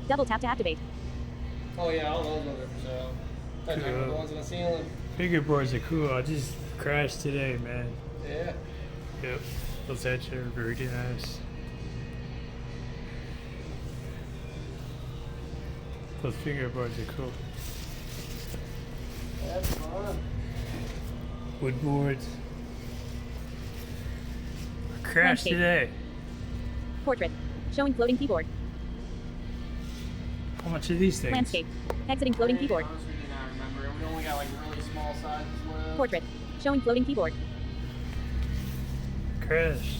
Double tap to activate. Oh yeah, all those ones are for sale. Talking about the Cool. ones on the ceiling. Fingerboards are cool. I just crashed today, man. Yeah. Yep. Those actually are really nice. Those fingerboards are cool. That's fun. Wood boards. I crashed Landscape. today. Portrait. Showing floating keyboard. How much are these things? Landscape. Exiting floating keyboard. Honestly, do not remember. We only got like really small sizes left. Portrait. Showing floating keyboard. Crashed.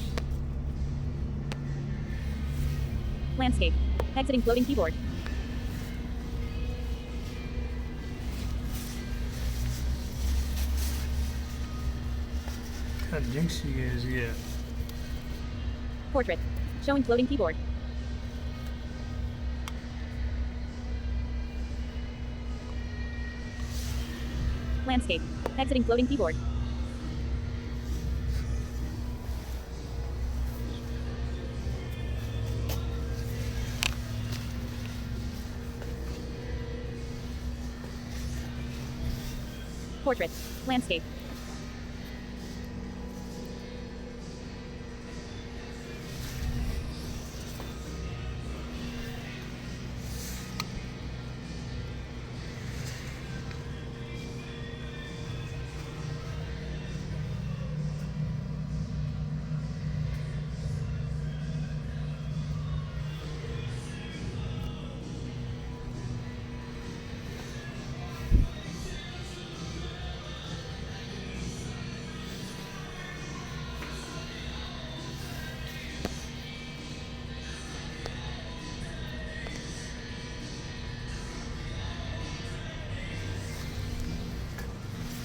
Landscape. Exiting floating keyboard. What kind of jinx you guys get? Portrait. Showing floating keyboard. Landscape. Exiting floating keyboard. Portrait. Landscape.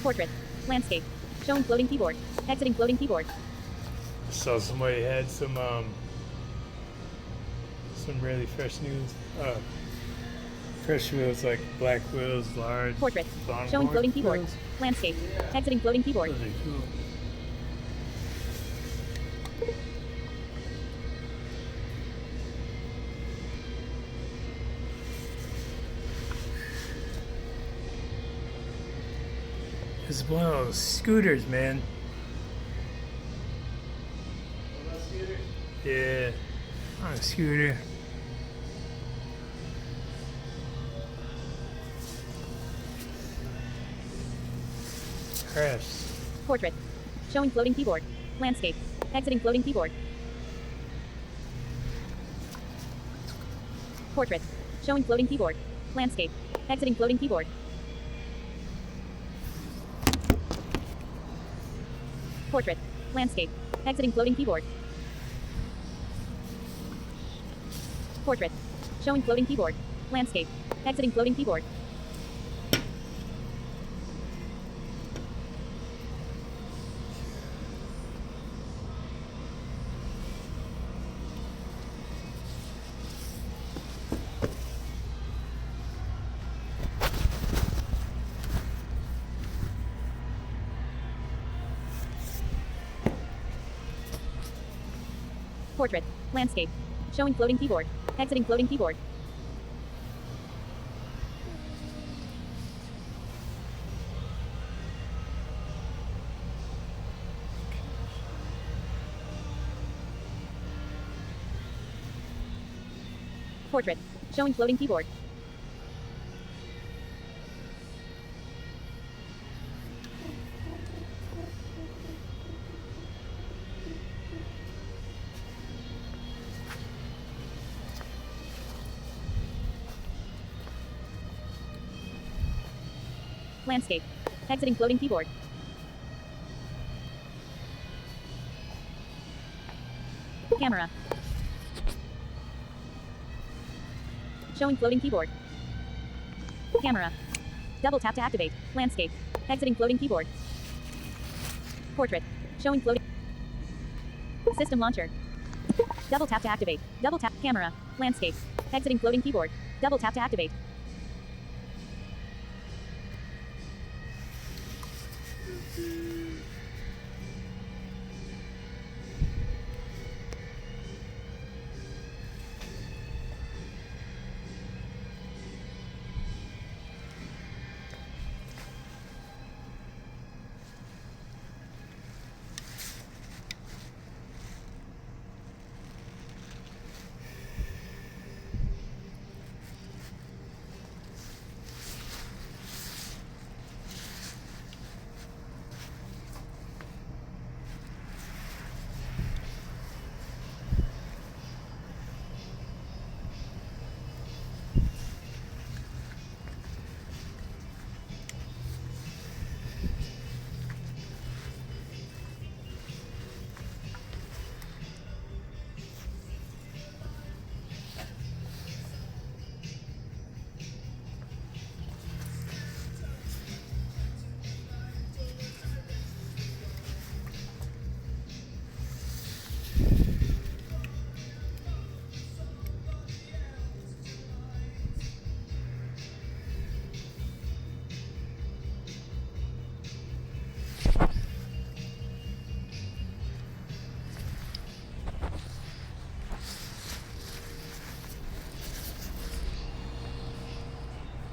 Portrait. Landscape. Showing floating keyboard. Exiting floating keyboard. So somebody had some really fresh news. Fresh wheels like black wheels, large. Portrait. longboard Showing floating keyboard. wheels. Landscape. Exiting floating keyboard. Those are cool. It's one of those scooters, man. Yeah, on a scooter. Crashed. Portrait. Showing floating keyboard. Landscape. Exiting floating keyboard. Portrait. Showing floating keyboard. Landscape. Exiting floating keyboard. Portrait. Landscape. Exiting floating keyboard. Portrait. Showing floating keyboard. Landscape. Exiting floating keyboard. Portrait. Landscape. Showing floating keyboard. Exiting floating keyboard. Portrait. Showing floating keyboard. Landscape. Exiting floating keyboard. Camera. Showing floating keyboard. Camera. Double tap to activate. Landscape. Exiting floating keyboard. Portrait. Showing floating. System launcher. Double tap to activate. Double tap. Camera. Landscape. Exiting floating keyboard. Double tap to activate.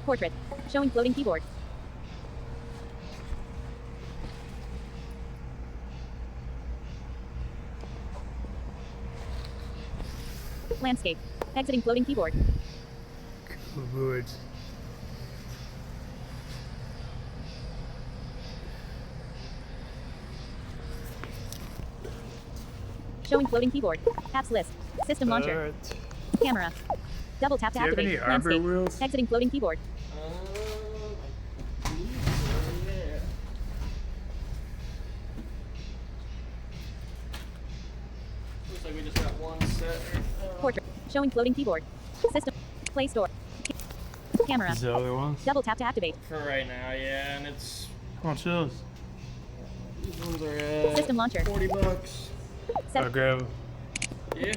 Portrait. Showing floating keyboard. Landscape. Exiting floating keyboard. Good. Showing floating keyboard. Apps list. System launcher. Alright. Camera. Double tap to Do you have activate. any arbor Landscape. wheels? Exiting floating keyboard. I believe so, yeah. Looks like we just got one set. Portrait. Showing floating keyboard. System. Play store. Camera. These are the other ones? Double tap to activate. For right now, yeah, and it's How much are those? these ones are at System launcher. $40. I'll grab them. Yeah.